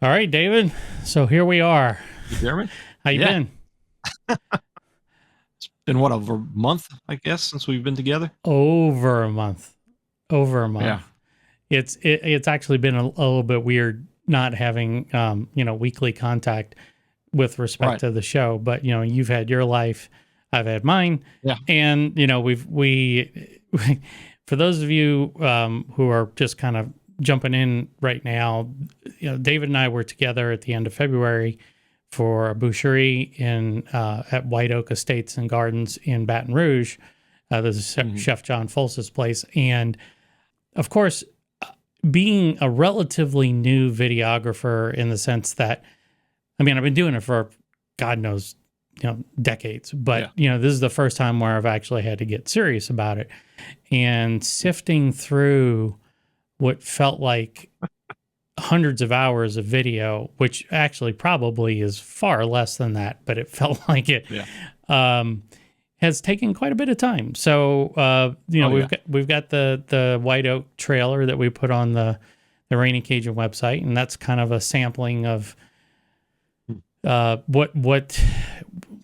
All right, David. So here we are. You hear me? How you Yeah. been? Been what, over a month, I guess, since we've been together? Over a month. Over a Yeah. month. It's actually been a little bit weird not having weekly contact with respect Right. to the show. But you've had your life, I've had mine, Yeah. and we for those of you who are just kind of jumping in right now, David and I were together at the end of February for a boucherie in at White Oak Estates and Gardens in Baton Rouge. This is Hmm. Chef John Folse's place, and of course, being a relatively new videographer in the sense that, I mean, I've been doing it for God knows, decades, but Yeah. this is the first time where I've actually had to get serious about it, and sifting through what felt like hundreds of hours of video, which actually probably is far less than that, but it felt like it, Yeah. um, has taken quite a bit of time. So, Oh, we've yeah. got the White Oak trailer that we put on the Rainy Cajun website, and that's kind of a sampling of Hmm. what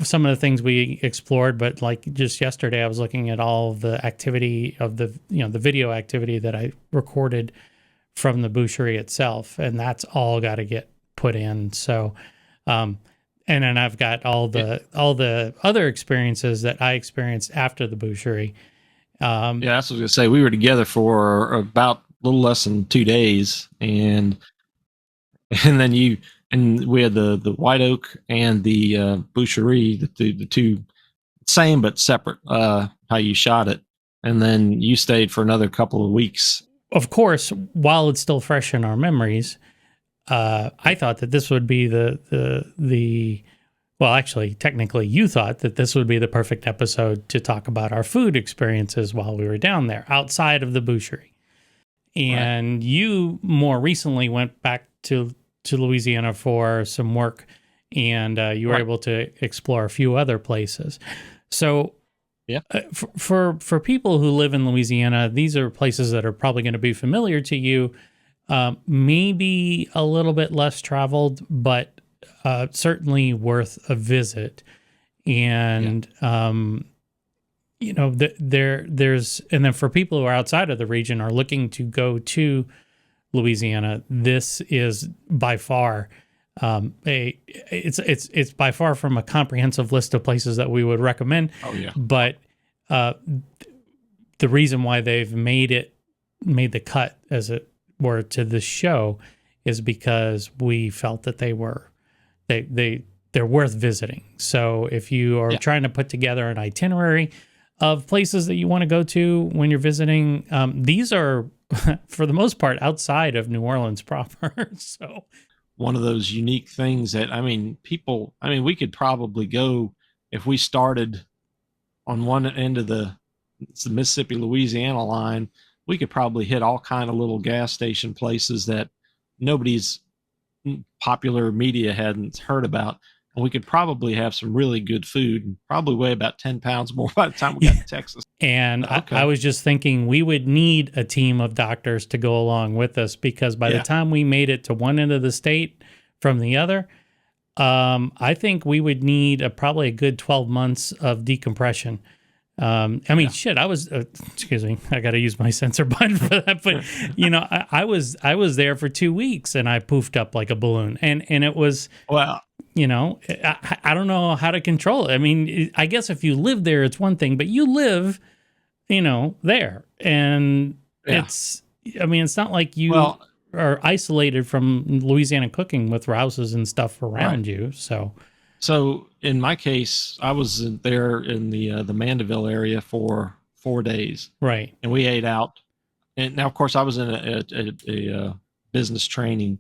some of the things we explored. But like just yesterday, I was looking at all of the activity of the video activity that I recorded from the boucherie itself, and that's all got to get put in. So, um, and then I've got Yeah. all the other experiences that I experienced after the boucherie. Um, Yeah. That's what I was going to say. We were together for about a little less than 2 days. And then and we had the White Oak and the Boucherie, the two same but separate, how you shot it. And then you stayed for another couple of weeks. of course, while it's still fresh in our memories, I thought that this would be the well, actually, technically, you thought that this would be the perfect episode to talk about our food experiences while we were down there outside of the boucherie. Right. And you more recently went back to Louisiana for some work, and you were Right. able to explore a few other places. So, Yeah. for people who live in Louisiana, these are places that are probably going to be familiar to you. Maybe a little bit less traveled, but certainly worth a visit. Yeah. And there's and then for people who are outside of the region are looking to go to Louisiana, this is by far a it's by far from a comprehensive list of places that we would recommend. Oh, yeah. But uh, the reason why they've made the cut, as it were, to this show is because we felt that they're worth visiting. So if you are Yeah. trying to put together an itinerary of places that you want to go to when you're visiting, these are for the most part outside of New Orleans proper. So One of those unique things that, we could probably go if we started on one end of it's the Mississippi Louisiana line. We could probably hit all kind of little gas station places that nobody's popular media hadn't heard about, and we could probably have some really good food and probably weigh about 10 pounds more by the time we got to Texas. And I Okay. was just thinking we would need a team of doctors to go along with us, because by the Yeah. time we made it to one end of the state from the other, I think we would need probably a good 12 months of decompression. I mean, Yeah. shit, I was, excuse me, I got to use my censor button for that. But, I was there for 2 weeks and I poofed up like a balloon. And it was, Well, I don't know how to control it. I mean, I guess if you live there, it's one thing, but you live, there. And yeah. I mean, it's not like you Well, are isolated from Louisiana cooking with rouses and stuff right. around you. So, So in my case, I was there in the Mandeville area for 4 days, right. and we ate out. And now, of course, I was in a business training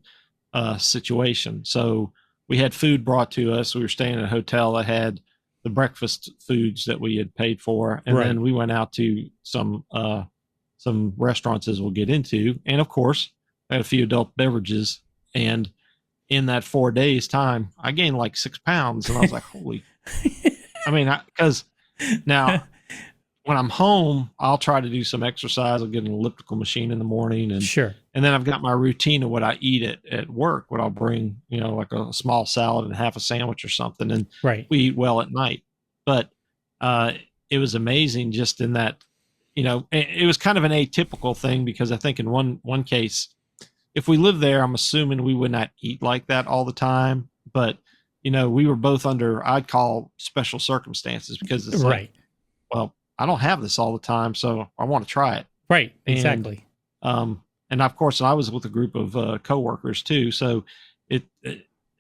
situation, so we had food brought to us. We were staying in a hotel that had the breakfast foods that we had paid for, and Right. then we went out to some restaurants, as we'll get into, and of course, had a few adult beverages. And in that 4 days time, I gained like 6 pounds, and I was like, holy. Because now when I'm home, I'll try to do some exercise. I'll get an elliptical machine in the morning, Sure. and then I've got my routine of what I eat at work. What I'll bring, like a small salad and half a sandwich or something, and Right. we eat well at night. But uh, it was amazing just in that, it was kind of an atypical thing because I think in one case, if we lived there, I'm assuming we would not eat like that all the time. But we were both under, I'd call, special circumstances because it's like, Right. well, I don't have this all the time, so I want to try it. Right. And Exactly. and of course, I was with a group of coworkers too, so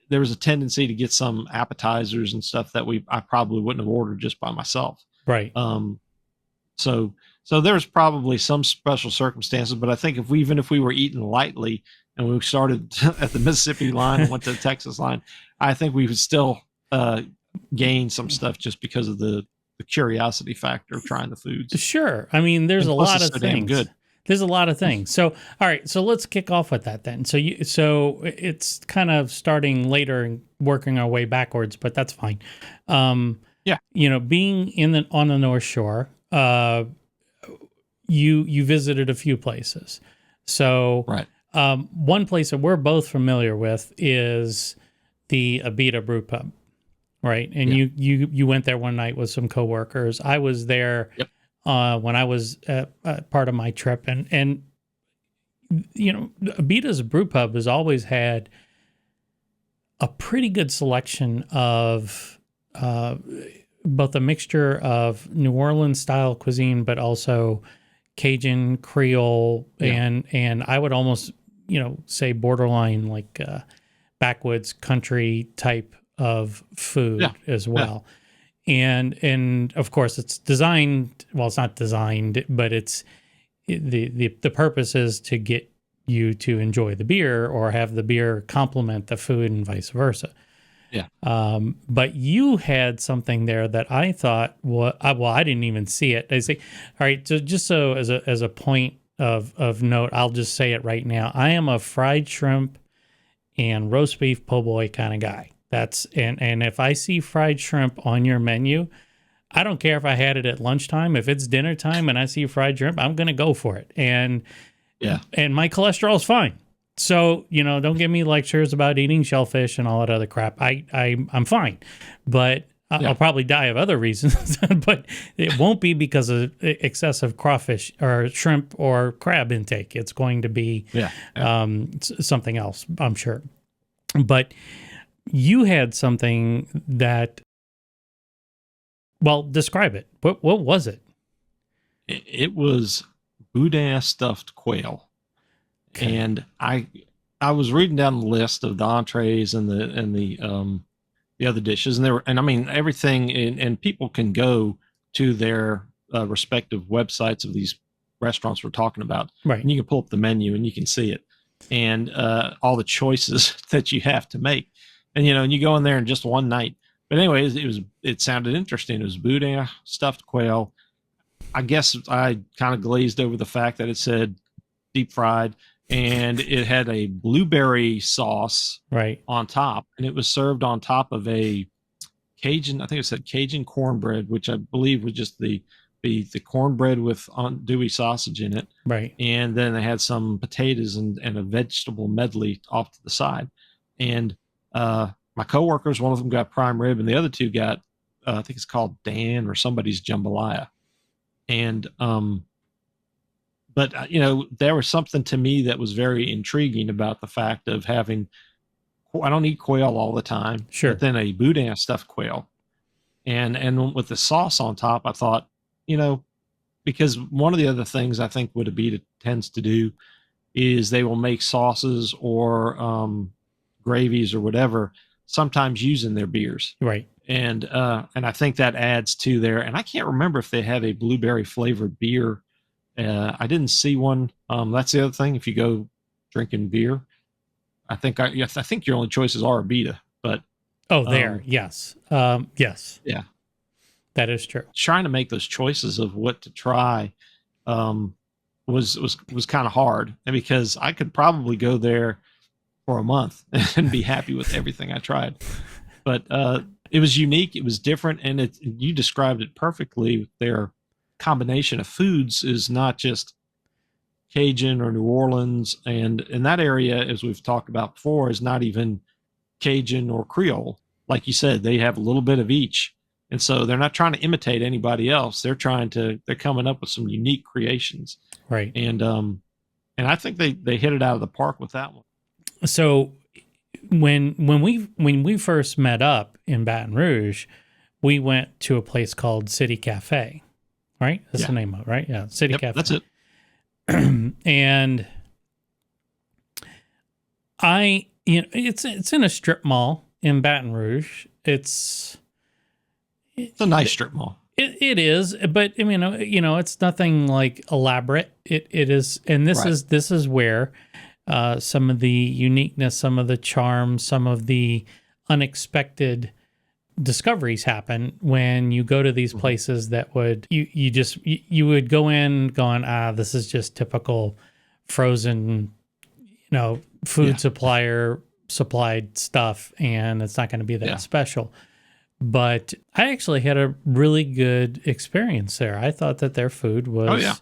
there was a tendency to get some appetizers and stuff that I probably wouldn't have ordered just by myself. Right. So there's probably some special circumstances, but I think even if we were eating lightly and we started at the Mississippi line and went to the Texas line, I think we would still gain some stuff just because of the curiosity factor of trying the foods. Sure. I mean, there's a lot of things. Good. There's a lot of things. So, all right. So let's kick off with that then. So it's kind of starting later and working our way backwards, but that's fine. Yeah. Being on the North Shore, you visited a few places. So, right. One place that we're both familiar with is the Abita Brew Pub. Right. And you went there one night with some coworkers. I was there when I was part of my trip. And Abita's Brew Pub has always had a pretty good selection of both a mixture of New Orleans style cuisine, but also Cajun, Creole, and I would almost, say borderline like backwoods country type of food as well. And of course it's designed, well, it's not designed, but the purpose is to get you to enjoy the beer or have the beer complement the food and vice versa. Yeah. But you had something there that I thought, I didn't even see it. I say, all right, so just so as a point of note, I'll just say it right now. I am a fried shrimp and roast beef po' boy kind of guy. And if I see fried shrimp on your menu, I don't care if I had it at lunchtime. If it's dinner time and I see fried shrimp, I'm going to go for it. And my cholesterol is fine. So, don't give me lectures about eating shellfish and all that other crap. I'm fine, but I'll probably die of other reasons, but it won't be because of excessive crawfish or shrimp or crab intake. It's going to be something else, I'm sure. But you had something that, well, describe it. What was it? It was boudin stuffed quail. Okay. And I was reading down the list of the entrees and the other dishes, and I mean everything, and people can go to their respective websites of these restaurants we're talking about, right? And you can pull up the menu and you can see it, and all the choices that you have to make, and and you go in there in just one night. But anyways, it sounded interesting. It was boudin stuffed quail. I guess I kind of glazed over the fact that it said deep fried, and it had a blueberry sauce on top, and it was served on top of a Cajun, I think it said Cajun cornbread, which I believe was just the cornbread with andouille sausage in it. Right. And then they had some potatoes and a vegetable medley off to the side. And my coworkers, one of them got prime rib and the other two got, I think it's called Dan or somebody's jambalaya. And but there was something to me that was very intriguing about the fact of having, I don't eat quail all the time, sure, but then a boudin stuffed quail, and with the sauce on top, I thought, because one of the other things I think what Abita tends to do is they will make sauces or gravies or whatever, sometimes using their beers, right? And I think that adds to their, and I can't remember if they have a blueberry flavored beer. I didn't see one. That's the other thing. If you go drinking beer, I think your only choices are Abita. But yes, yeah, that is true. Trying to make those choices of what to try was kind of hard, and because I could probably go there for a month and be happy with everything I tried. But it was unique. It was different, and you described it perfectly. Their combination of foods is not just Cajun or New Orleans, and in that area, as we've talked about before, is not even Cajun or Creole. Like you said, they have a little bit of each, and so they're not trying to imitate anybody else. They're coming up with some unique creations, Right. And I think they hit it out of the park with that one. So when we first met up in Baton Rouge, we went to a place called City Cafe, right? That's the name of it, right? Yeah, City Cafe. That's it. And it's in a strip mall in Baton Rouge. It's a nice strip mall. It is, but I mean, it's nothing like elaborate. It is, and this is where some of the uniqueness, some of the charm, some of the unexpected discoveries happen when you go to these places that would you would go in going, this is just typical frozen, food supplied stuff, and it's not going to be that special. But I actually had a really good experience there. I thought that their food was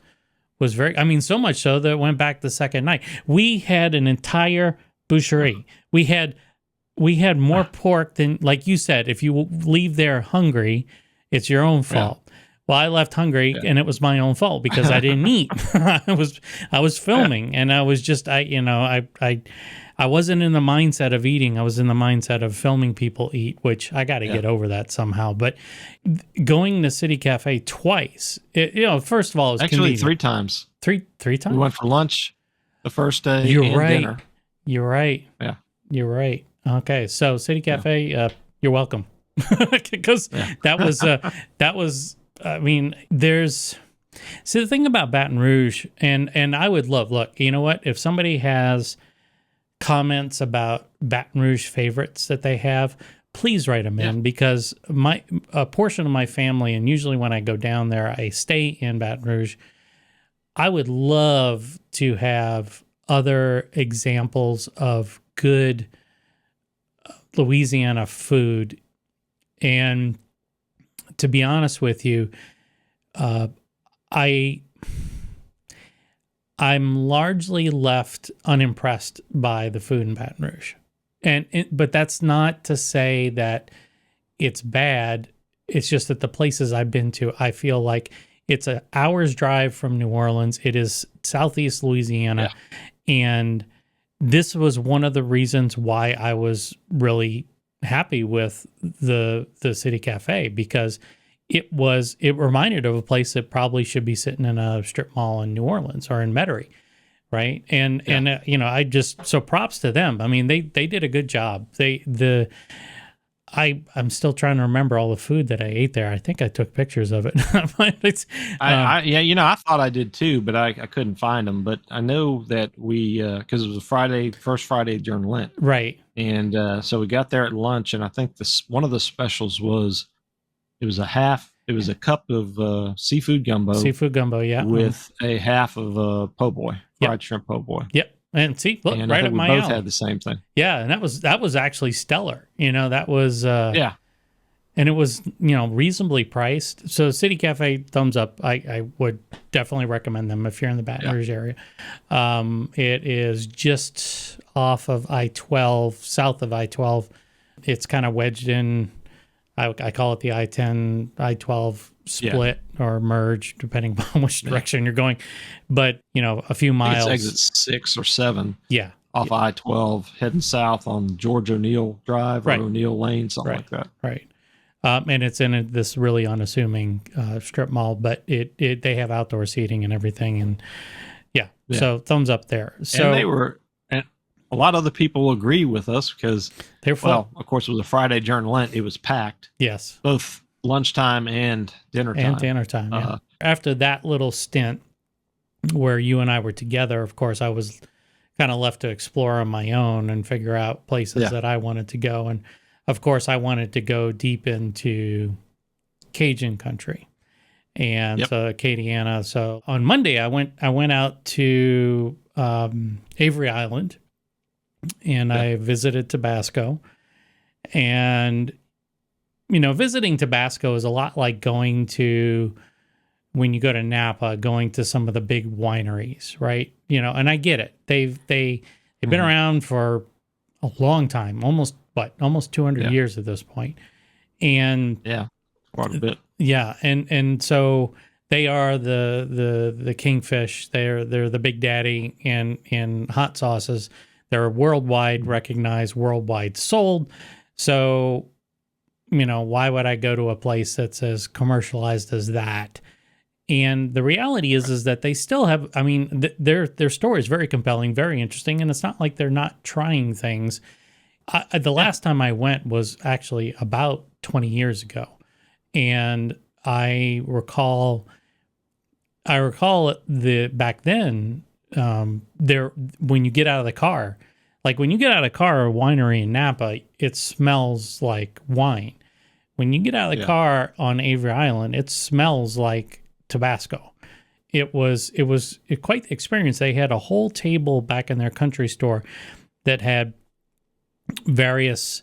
very, I mean, so much so that it went back the second night. We had an entire boucherie. We had more pork than, like you said, if you leave there hungry, it's your own fault. Yeah. Well, I left hungry and it was my own fault because I didn't eat. I was filming and I was just, I wasn't in the mindset of eating. I was in the mindset of filming people eat, which I got to get over that somehow. But going to City Cafe twice, first of all, it was actually convenient. 3 times. Three times? We went for lunch the first day. You're right. Dinner. You're right. Yeah. You're right. Okay. So City Cafe, you're welcome. Because that was, I mean, see, the thing about Baton Rouge, and I would love, look, you know what? If somebody has comments about Baton Rouge favorites that they have, please write them in, because a portion of my family, and usually when I go down there, I stay in Baton Rouge. I would love to have other examples of good Louisiana food. And to be honest with you, I'm largely left unimpressed by the food in Baton Rouge. But that's not to say that it's bad. It's just that the places I've been to, I feel like it's an hour's drive from New Orleans. It is Southeast Louisiana. And this was one of the reasons why I was really happy with the City Cafe, because it reminded of a place that probably should be sitting in a strip mall in New Orleans or in Metairie, right? And I just, so props to them. I mean, they did a good job. I'm still trying to remember all the food that I ate there. I think I took pictures of it. I thought I did too, but I couldn't find them. But I know that we, because it was first Friday during Lent, right? And so we got there at lunch, and I think one of the specials was it was a cup of seafood gumbo. Seafood gumbo, yeah, with a half of po' boy, fried shrimp po' boy. Yep. And see, look, and right I up think my we both alley. had the same thing. Yeah, and that was actually stellar. That was and it was reasonably priced. So City Cafe, thumbs up. I would definitely recommend them if you're in the Baton Rouge area. It is just off of I-12, south of I-12. It's kind of wedged in. I call it the I-10, I-12 split or merge, depending on which direction you're going. But, a few miles. It's exit 6 or 7. Yeah. Off I-12, heading south on George O'Neill Drive or O'Neill Lane, something like that. Right. And it's in this really unassuming strip mall, but they have outdoor seating and everything. And so thumbs up there. So and a lot of other people agree with us because they're full. Well, of course, it was a Friday during Lent. It was packed. Yes. Both lunchtime and dinner time. Yeah. After that little stint where you and I were together, of course, I was kind of left to explore on my own and figure out places that I wanted to go. And of course, I wanted to go deep into Cajun country and Acadiana. So on Monday, I went out to Avery Island, and I visited Tabasco. And visiting Tabasco is a lot like going to when you go to Napa, going to some of the big wineries, right? And I get it. They've been around for a long time, almost 200 years at this point. And yeah, quite a bit. Yeah, and so they are the kingfish. They're the big daddy in hot sauces. They're worldwide recognized, worldwide sold. So, why would I go to a place that's as commercialized as that? And the reality is that they still have. I mean, their story is very compelling, very interesting, and it's not like they're not trying things. The last time I went was actually about 20 years ago, and I recall the back then there when you get out of the car, like when you get out of the car, a winery in Napa, it smells like wine. When you get out of the car on Avery Island, it smells like Tabasco. It was quite the experience. They had a whole table back in their country store that had various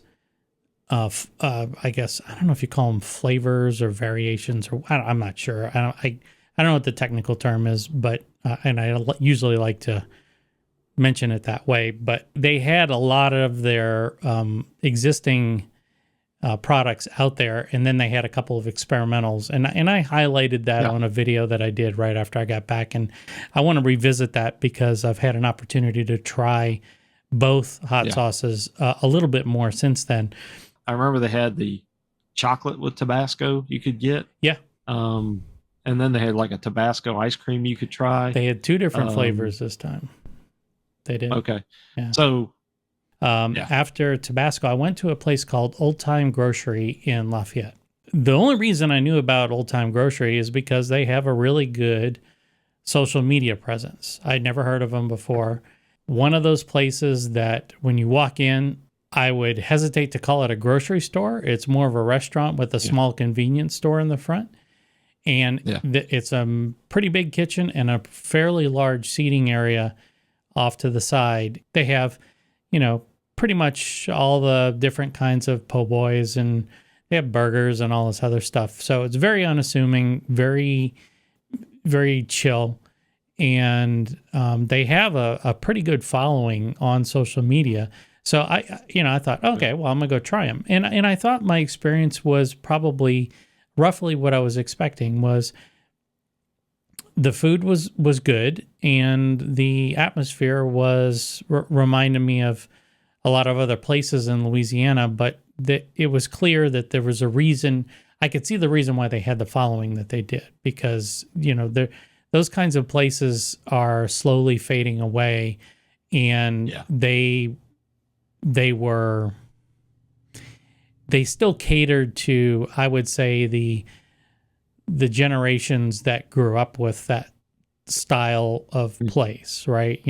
I guess I don't know if you call them flavors or variations, or I'm not sure. I don't know what the technical term is, but and I usually like to mention it that way. But they had a lot of their existing products out there, and then they had a couple of experimentals, and I highlighted that on a video that I did right after I got back, and I want to revisit that because I've had an opportunity to try both hot sauces a little bit more since then. I remember they had the chocolate with Tabasco you could get. Yeah. And then they had like a Tabasco ice cream you could try. They had two different flavors this time. They did. Okay. Yeah. So after Tabasco, I went to a place called Old Tyme Grocery in Lafayette. The only reason I knew about Old Tyme Grocery is because they have a really good social media presence. I'd never heard of them before. One of those places that when you walk in, I would hesitate to call it a grocery store. It's more of a restaurant with a small convenience store in the front. And it's a pretty big kitchen and a fairly large seating area off to the side. They have, pretty much all the different kinds of po' boys, and they have burgers and all this other stuff. So it's very unassuming, very, very chill. And they have a pretty good following on social media. So I thought, okay, well, I'm gonna go try them, and I thought my experience was probably roughly what I was expecting. Was the food was good, and the atmosphere was reminded me of a lot of other places in Louisiana, but it was clear that there was a reason. I could see the reason why they had the following that they did, because those kinds of places are slowly fading away, and they still catered to, I would say, the generations that grew up with that style of place, right?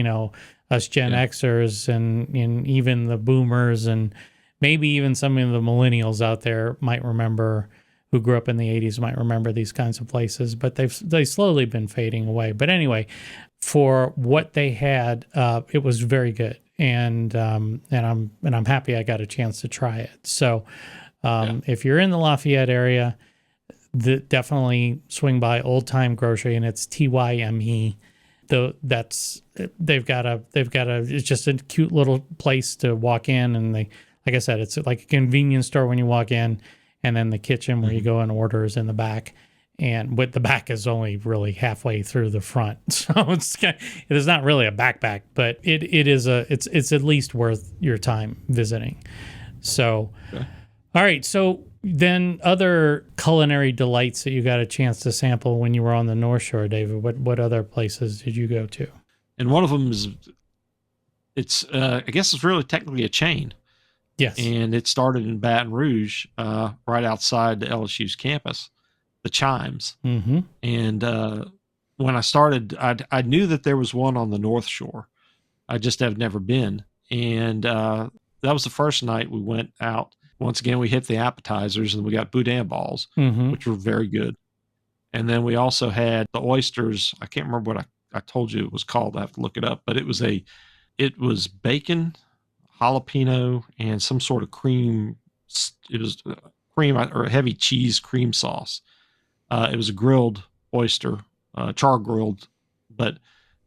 Us Gen Xers and even the boomers, and maybe even some of the millennials out there might remember, who grew up in the 80s might remember these kinds of places, but they've slowly been fading away. But anyway, for what they had, it was very good. And I'm happy I got a chance to try it. So if you're in the Lafayette area, definitely swing by Old Tyme Grocery, and it's Tyme. It's just a cute little place to walk in, and like I said, it's like a convenience store when you walk in, and then the kitchen where you go and order is in the back. And with the back is only really halfway through the front, so it is not really a backpack, but it's at least worth your time visiting. So, all right. So then, other culinary delights that you got a chance to sample when you were on the North Shore, David. What other places did you go to? And one of them is, I guess it's really technically a chain. Yes. And it started in Baton Rouge, right outside the LSU's campus. The Chimes. Mm-hmm. And when I started, I knew that there was one on the North Shore. I just have never been. And that was the first night we went out. Once again, we hit the appetizers, and we got boudin balls, which were very good. And then we also had the oysters. I can't remember what I told you it was called. I have to look it up. But it was bacon, jalapeno, and some sort of cream. It was cream or a heavy cheese cream sauce. It was a grilled oyster, char grilled, but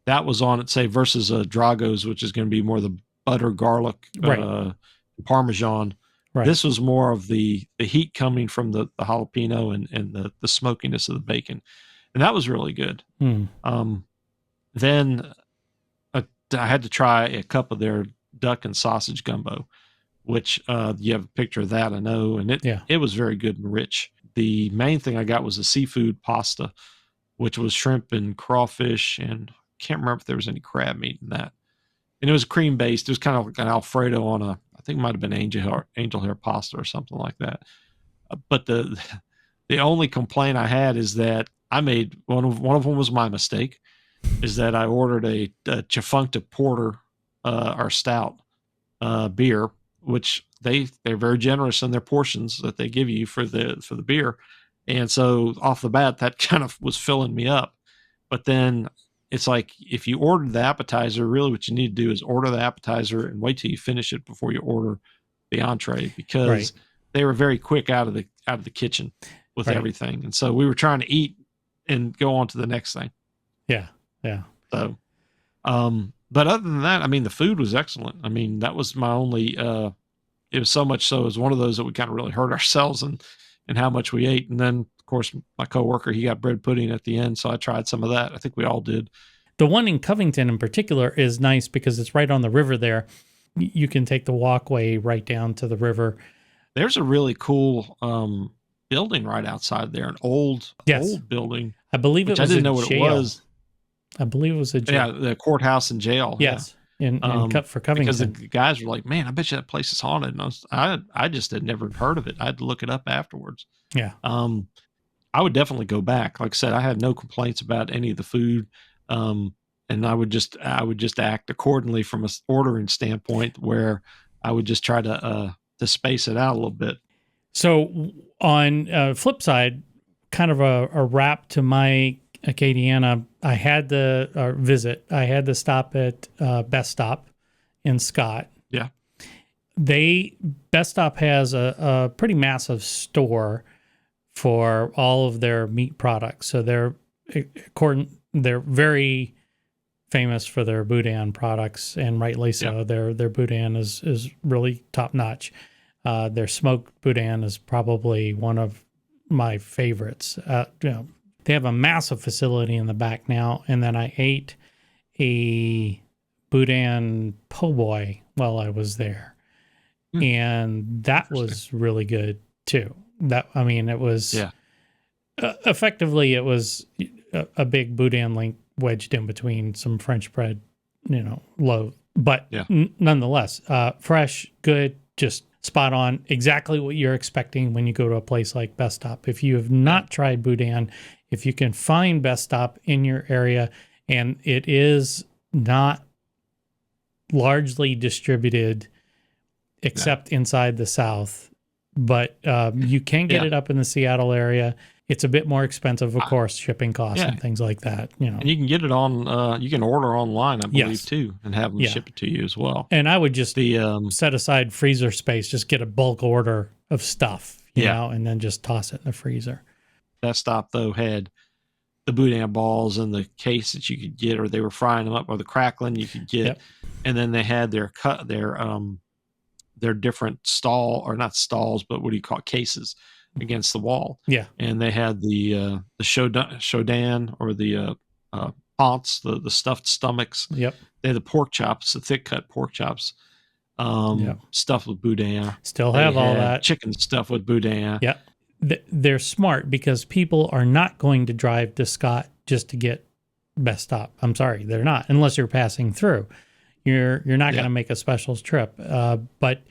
that was on it, say, versus Drago's, which is going to be more the butter, garlic, Right. Parmesan. Right. This was more of the heat coming from the jalapeno and the smokiness of the bacon. And that was really good. Mm. Then I had to try a cup of their duck and sausage gumbo, which you have a picture of that, I know, and it was very good and rich. The main thing I got was a seafood pasta, which was shrimp and crawfish, and I can't remember if there was any crab meat in that. And it was cream based. It was kind of like an Alfredo on I think it might have been angel hair pasta or something like that. But the only complaint I had is that I made one of them was my mistake, is that I ordered a Chifuncta porter or stout beer, which they're very generous in their portions that they give you for the beer. And so off the bat, that kind of was filling me up. But then it's like, if you ordered the appetizer, really what you need to do is order the appetizer and wait till you finish it before you order the entree, because they were very quick out of the kitchen with everything. And so we were trying to eat and go on to the next thing. Yeah. Yeah. So, but other than that, I mean, the food was excellent. I mean, that was my only, it was so much so it was one of those that we kind of really hurt ourselves and how much we ate. And then, of course, my coworker, he got bread pudding at the end, so I tried some of that. I think we all did. The one in Covington in particular is nice because it's right on the river there. You can take the walkway right down to the river. There's a really cool building right outside there, an old building. I believe it was I didn't know what it was. I believe it was a jail. Yeah, the courthouse and jail. Yes. Yeah. For Covington. Because the guys were like, man, I bet you that place is haunted. And I just had never heard of it. I had to look it up afterwards. Yeah. I would definitely go back. Like I said, I had no complaints about any of the food. And I would just act accordingly from a ordering standpoint, where I would just try to space it out a little bit. So on flip side, kind of a wrap to my Acadiana, I had the visit. I had to stop at Best Stop in Scott. Yeah. Best Stop has a pretty massive store for all of their meat products. So they're very famous for their boudin products, and rightly so. Yep. Their boudin is really top notch. Their smoked boudin is probably one of my favorites. They have a massive facility in the back now, and then I ate a boudin po' boy while I was there, and that was really good too. It was effectively it was a big boudin link wedged in between some French bread, loaf, but nonetheless, fresh, good, just spot on, exactly what you're expecting when you go to a place like Best Stop. If you have not tried boudin, if you can find Best Stop in your area, and it is not largely distributed except inside the South, but you can get it up in the Seattle area. It's a bit more expensive, of course, shipping costs and things like that. And you can get it on, you can order online, I believe, too, and have them ship it to you as well. And I would just set aside freezer space, just get a bulk order of stuff, you know, and then just toss it in the freezer. That Stop, though, had the boudin balls in the case that you could get, or they were frying them up, or the crackling you could get. Yep. And then they had their different not stalls, but what do you call it, cases against the wall. Yeah. And they had the Chaudin or the ponce, the stuffed stomachs. Yep. They had the pork chops, the thick cut pork chops, stuffed with boudin. Still have all that. Chicken stuffed with boudin. Yeah. They're smart because people are not going to drive to Scott just to get Best Stop. I'm sorry, they're not, unless you're passing through. You're not going to make a specials trip. But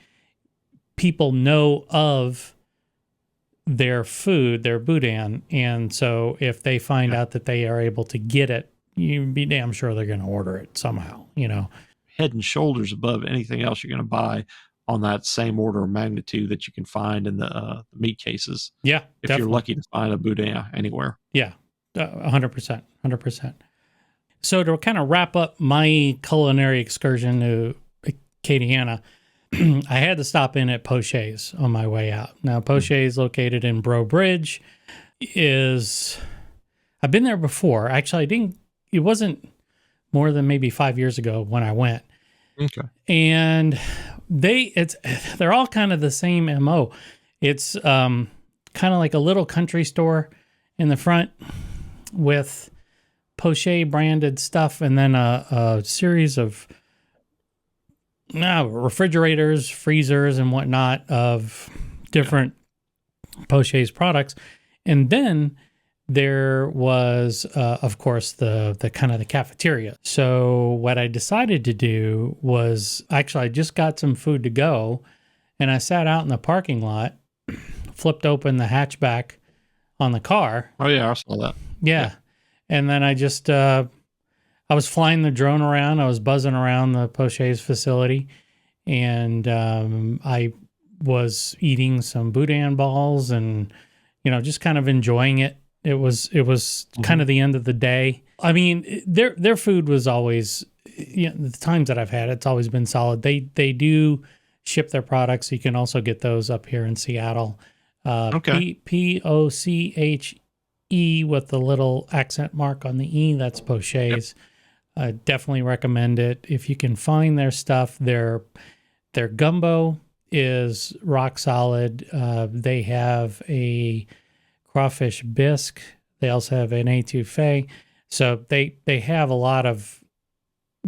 people know of their food, their boudin, and so if they find out that they are able to get it, you'd be damn sure they're going to order it somehow, Head and shoulders above anything else you're going to buy on that same order of magnitude that you can find in the meat cases. Yeah, if definitely. You're lucky to find a boudin anywhere. Yeah, 100%, 100%. So to kind of wrap up my culinary excursion to Acadiana, I had to stop in at Poché's on my way out. Now, Poché is located in Breaux Bridge. I I've been there before. Actually, it wasn't more than maybe 5 years ago when I went. Okay. And they're all kind of the same MO. It's kind of like a little country store in the front with Poché branded stuff, and then a series of refrigerators, freezers, and whatnot of different Poché's products. And then there was, of course, the kind of the cafeteria. So what I decided to do was, actually, I just got some food to go, and I sat out in the parking lot, flipped open the hatchback on the car. Oh yeah, I saw that. Yeah. And then I just, I was flying the drone around. I was buzzing around the Poché's facility, and I was eating some boudin balls and, just kind of enjoying it. It was kind of the end of the day. I mean, their food was always, the times that I've had, it's always been solid. They do ship their products. You can also get those up here in Seattle. Okay. Poché with the little accent mark on the E. That's Poché's. Yep. Definitely recommend it if you can find their stuff. Their gumbo is rock solid. They have a crawfish bisque. They also have an étouffée. So they have a lot of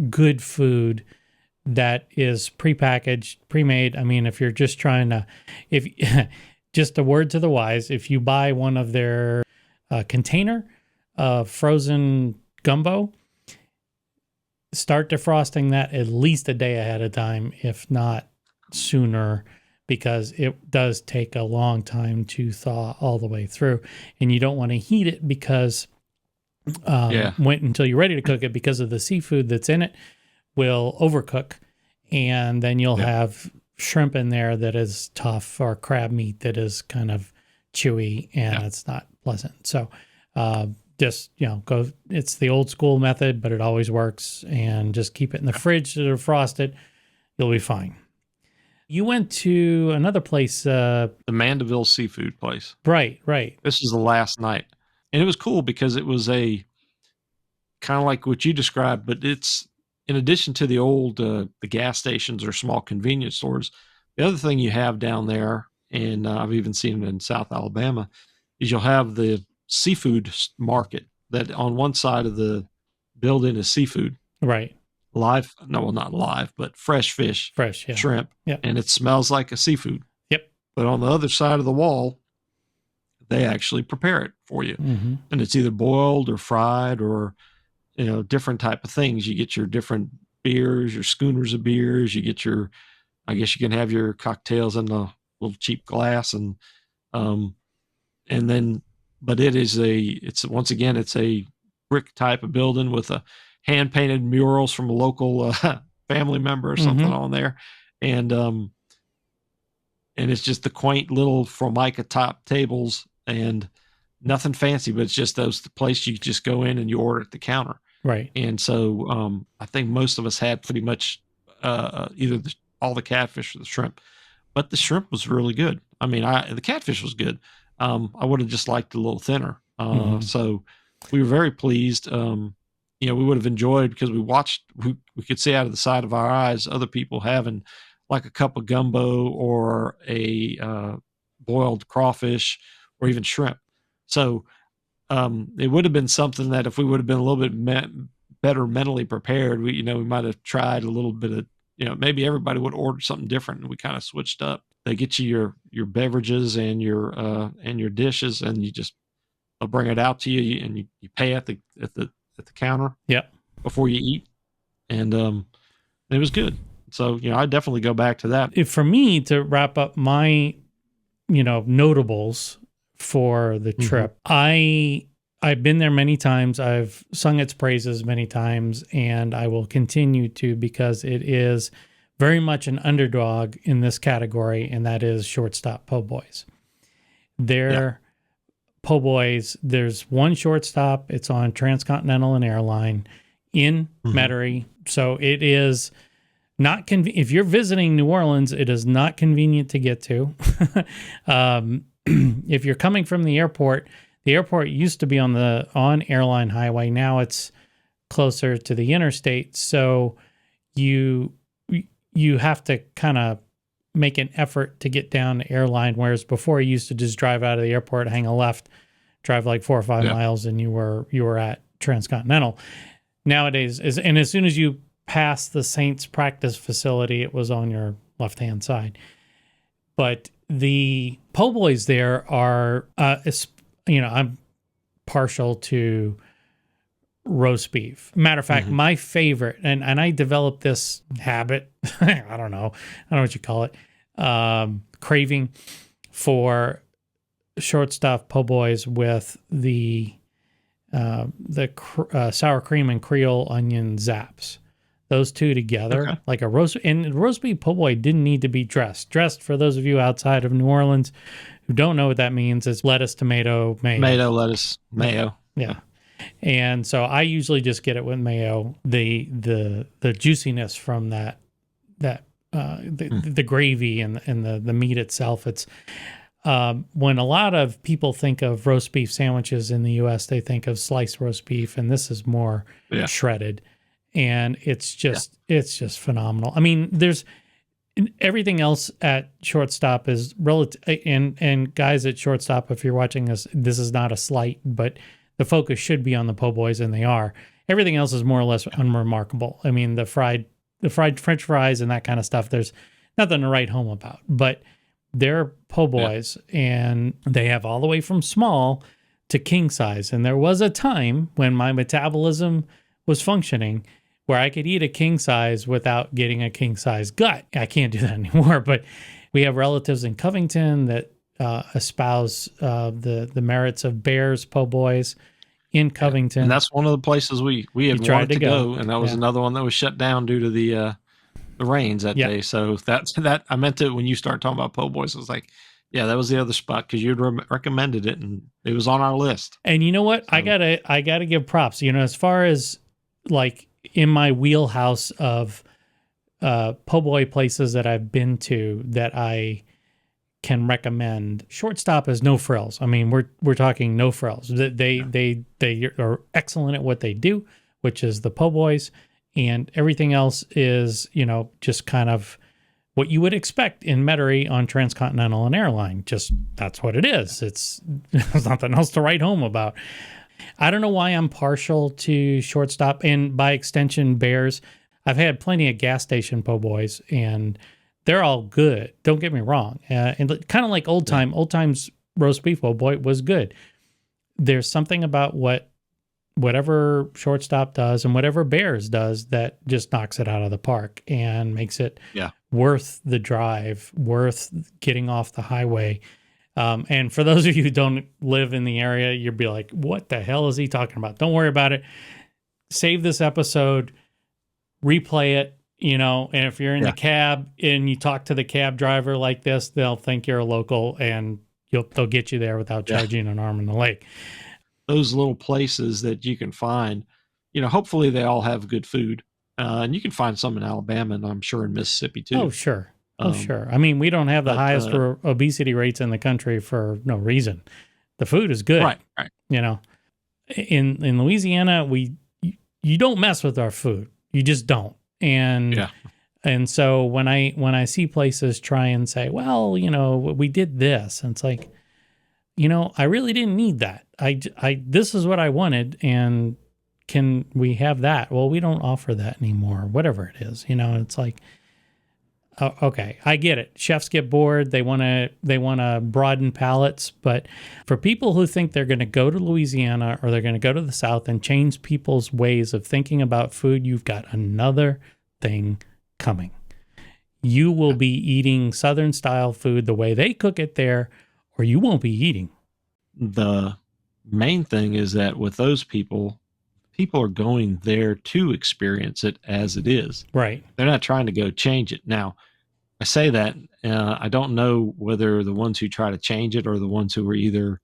good food that is prepackaged, pre-made. I mean, if you're just trying to, just a word to the wise, if you buy one of their container of frozen gumbo, start defrosting that at least a day ahead of time, if not sooner, because it does take a long time to thaw all the way through. And you don't want to heat it because wait until you're ready to cook it, because of the seafood that's in it will overcook. And then you'll have shrimp in there that is tough, or crab meat that is kind of chewy, and it's not pleasant. So just, go, it's the old school method, but it always works. And just keep it in the fridge to defrost it. You'll be fine. You went to another place. The Mandeville seafood place. Right. This was the last night. And it was cool because it was a kind of like what you described, but it's, in addition to the old the gas stations or small convenience stores, the other thing you have down there, and I've even seen it in South Alabama, is you'll have the seafood market that on one side of the building is seafood. Right. Live, no, well, not live, but fresh fish, shrimp, and it smells like a seafood. Yep. But on the other side of the wall, they actually prepare it for you, and it's either boiled or fried or, different type of things. You get your different beers, your schooners of beers. You get your, I guess you can have your cocktails in a little cheap glass, and then, but it's once again, it's a brick type of building with a hand-painted murals from a local family member or something on there. And it's just the quaint little Formica top tables and nothing fancy, but it's just the place you just go in and you order at the counter. Right. And so I think most of us had pretty much either all the catfish or the shrimp, but the shrimp was really good. I mean, the catfish was good. I would have just liked it a little thinner. So we were very pleased. We would have enjoyed, because we could see out of the side of our eyes other people having like a cup of gumbo or a boiled crawfish or even shrimp. So it would have been something that if we would have been a little bit better mentally prepared, we might have tried a little bit of, maybe everybody would order something different, and we kind of switched up. They get you your beverages and your dishes, and they'll bring it out to you, and you pay at the counter before you eat, and it was good. So I definitely go back to that. For me, to wrap up my notables for the trip, I've been there many times. I've sung its praises many times, and I will continue to, because it is very much an underdog in this category, and that is shortstop po' boys. Their po' boys, there's one shortstop. It's on Transcontinental and Airline in Metairie. So it is not if you're visiting New Orleans, it is not convenient to get to. If you're coming from the The airport used to be on Airline Highway. Now it's closer to the interstate. So you have to kind of make an effort to get down to Airline, whereas before you used to just drive out of the airport, hang a left, drive like 4 or 5 miles, and you were at Transcontinental. Nowadays, as soon as you pass the Saints practice facility, it was on your left-hand side. But the po' boys there are, I'm partial to roast beef. Matter of fact, my favorite, and I developed this habit, I don't know what you call it, craving for short stuff po' boys with the sour cream and Creole onion zaps. Those two together, like a roast beef po' boy didn't need to be dressed. Dressed, for those of you outside of New Orleans who don't know what that means, is lettuce, tomato, mayo. Tomato, lettuce, mayo. Yeah. And so I usually just get it with mayo. The juiciness from the gravy and the meat itself. It's when a lot of people think of roast beef sandwiches in the U.S., they think of sliced roast beef, and this is more shredded. And it's just phenomenal. I mean, there's everything else at Shortstop is relative. And guys at Shortstop, if you're watching this is not a slight, but the focus should be on the po' boys, and they are. Everything else is more or less unremarkable. I mean, the fried French fries and that kind of stuff, there's nothing to write home about. But they're po' boys, and they have all the way from small to king size. And there was a time when my metabolism was functioning where I could eat a king size without getting a king size gut. I can't do that anymore, but we have relatives in Covington that espouse the merits of Bears po' boys in Covington. And that's one of the places we had wanted to go, and that was another one that was shut down due to the rains that day. So that I meant to, when you start talking about po' boys, I was like, yeah, that was the other spot, because you'd recommended it, and it was on our list. And you know what? So, I gotta give props. As far as like in my wheelhouse of po' boy places that I've been to that I can recommend, Shortstop is no frills. I mean, we're talking no frills. They are excellent at what they do, which is the po' boys, and everything else is just kind of what you would expect in Metairie on Transcontinental and Airline. Just that's what it is. There's nothing else to write home about. I don't know why I'm partial to Shortstop, and by extension Bears. I've had plenty of gas station po' boys, and they're all good. Don't get me wrong. And kind of like Old Time's roast beef po' boy was good. There's something about whatever Shortstop does and whatever Bears does that just knocks it out of the park and makes it worth the drive, worth getting off the highway. And for those of you who don't live in the area, you'll be like, what the hell is he talking about? Don't worry about it. Save this episode, replay it, and if you're in the cab and you talk to the cab driver like this, they'll think you're a local, and they'll get you there without charging an arm and a leg. Those little places that you can find, hopefully they all have good food. And you can find some in Alabama, and I'm sure in Mississippi too. Oh, sure. Sure. I mean, we don't have the highest obesity rates in the country for no reason. The food is good. Right. In Louisiana, you don't mess with our food. You just don't. And so when I see places try and say, well, we did this, and it's like, I really didn't need that. This is what I wanted, and can we have that? Well, we don't offer that anymore. Whatever it is, it's like, okay, I get it. Chefs get bored. They want to broaden palates. But for people who think they're going to go to Louisiana or they're going to go to the South and change people's ways of thinking about food, you've got another thing coming. You will be eating Southern style food the way they cook it there, or you won't be eating. The main thing is that with those people are going there to experience it as it is. Right. They're not trying to go change it. Now, I say that, I don't know whether the ones who try to change it are the ones who are either,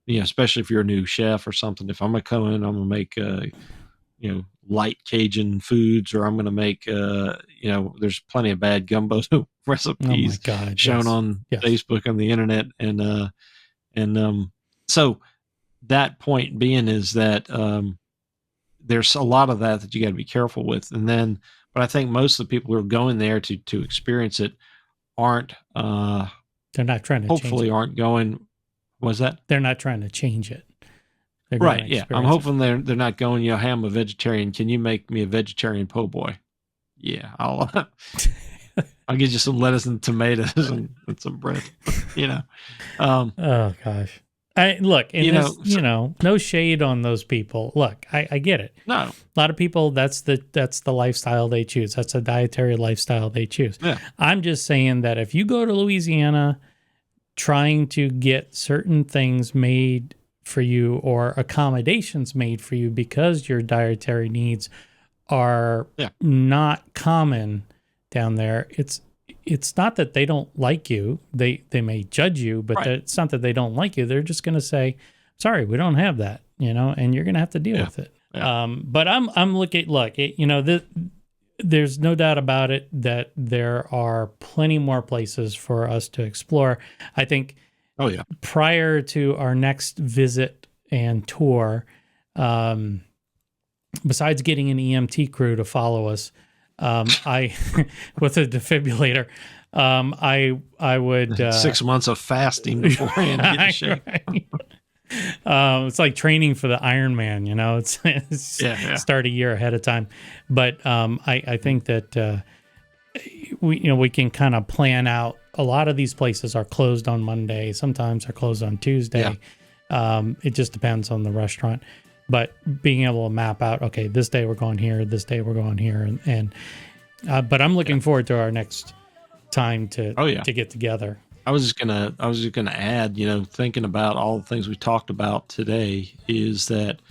especially if you're a new chef or something. If I'm going to come in, I'm going to make, light Cajun foods, or I'm going to make, there's plenty of bad gumbo recipes shown on Facebook and the internet. And So that point being is that there's a lot of that you got to be careful with. And then, but I think most of the people who are going there to experience it aren't, they're not trying to hopefully aren't going, was that? They're not trying to change it. Right. Yeah. I'm hoping they're not going, hey, I'm a vegetarian. Can you make me a vegetarian po' boy? Yeah. I'll get you some lettuce and tomatoes and some bread, Oh gosh. No shade on those people. Look, I get it. No. A lot of people, that's the lifestyle they choose. That's a dietary lifestyle they choose. Yeah. I'm just saying that if you go to Louisiana trying to get certain things made for you or accommodations made for you because your dietary needs are not common down there, it's not that they don't like you. They may judge you, but it's not that they don't like you. They're just going to say, sorry, we don't have that, and you're going to have to deal with it. Yeah. But I'm looking, there's no doubt about it that there are plenty more places for us to explore. I think prior to our next visit and tour, besides getting an EMT crew to follow us, I with a defibrillator, I would 6 months of fasting beforehand to get in shape. Right. It's like training for the Ironman, it's start a year ahead of time. But I think that we can kind of plan out. A lot of these places are closed on Monday. Sometimes are closed on Tuesday. It just depends on the restaurant. But being able to map out, okay, this day we're going here, this day we're going here, but I'm looking forward to our next time to get together. I was just gonna add, thinking about all the things we talked about today, is that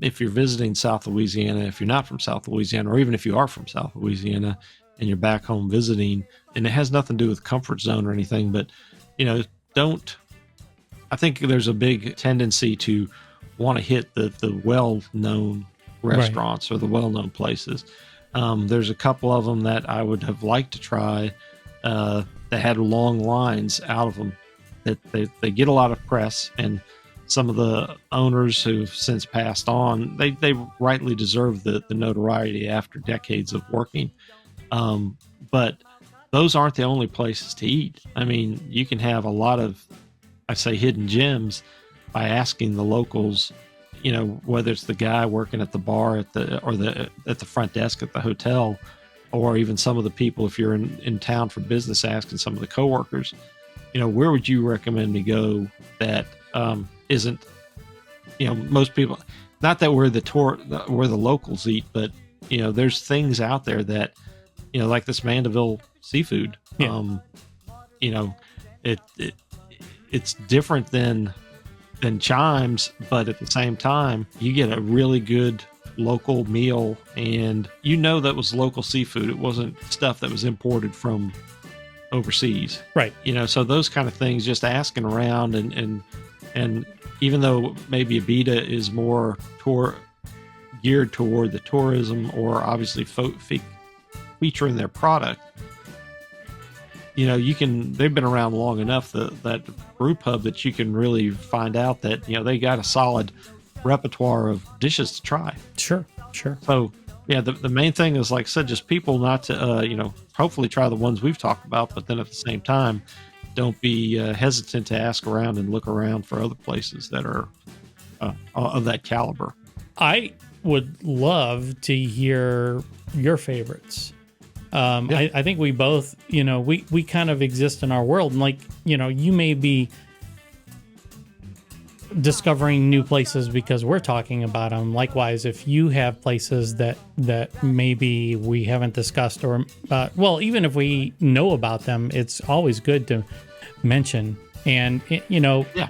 if you're visiting South Louisiana, if you're not from South Louisiana, or even if you are from South Louisiana and you're back home visiting, and it has nothing to do with comfort zone or anything, but I think there's a big tendency to want to hit the well-known restaurants or the well-known places. There's a couple of them that I would have liked to try that had long lines out of them. That they get a lot of press, and some of the owners who've since passed on, they rightly deserve the notoriety after decades of working. But those aren't the only places to eat. I mean, you can have a lot of, I say, hidden gems by asking the locals, whether it's the guy working at the bar at the front desk at the hotel, or even some of the people, if you're in town for business, asking some of the coworkers, where would you recommend me go that isn't, most people, not that we're the locals eat, but there's things out there that, like this Mandeville seafood, it's different than Chimes, but at the same time, you get a really good local meal, and that was local seafood. It wasn't stuff that was imported from overseas, right? So those kind of things, just asking around, and even though maybe Abita is more geared toward the tourism, or obviously featuring their product, they've been around long enough that brew pub that you can really find out that, they got a solid repertoire of dishes to try. Sure. So the main thing is, like I said, just people not to, hopefully try the ones we've talked about, but then at the same time, don't be hesitant to ask around and look around for other places that are of that caliber. I would love to hear your favorites. I think we both, we kind of exist in our world, and you may be discovering new places because we're talking about them. Likewise, if you have places that maybe we haven't discussed, or even if we know about them, it's always good to mention. And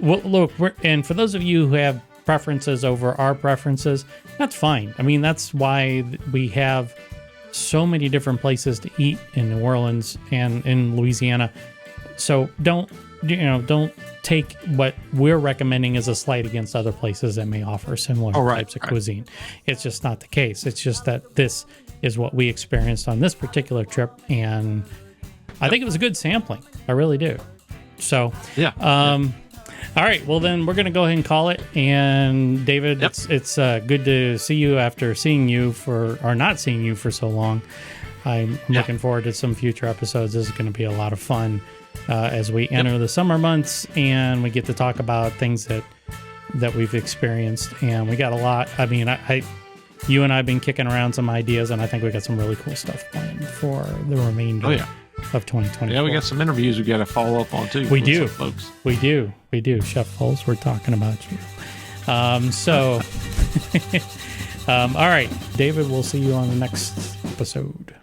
look, and for those of you who have preferences over our preferences, that's fine. I mean, that's why we have so many different places to eat in New Orleans and in Louisiana. So don't take what we're recommending as a slight against other places that may offer similar types of cuisine. It's just not the case. It's just that this is what we experienced on this particular trip, and I think it was a good sampling. I really do. So, All right. Well, then we're going to go ahead and call it. And David, Yep. it's good to see you after seeing you or not seeing you for so long. I'm looking forward to some future episodes. This is going to be a lot of fun as we enter the summer months and we get to talk about things that we've experienced. And we got a lot. I mean, you and I have been kicking around some ideas, and I think we got some really cool stuff planned for the remainder of 2024. Yeah, we got some interviews we got to follow up on too. We do, folks. We do. Chef Foles, we're talking about you. All right, David, we'll see you on the next episode.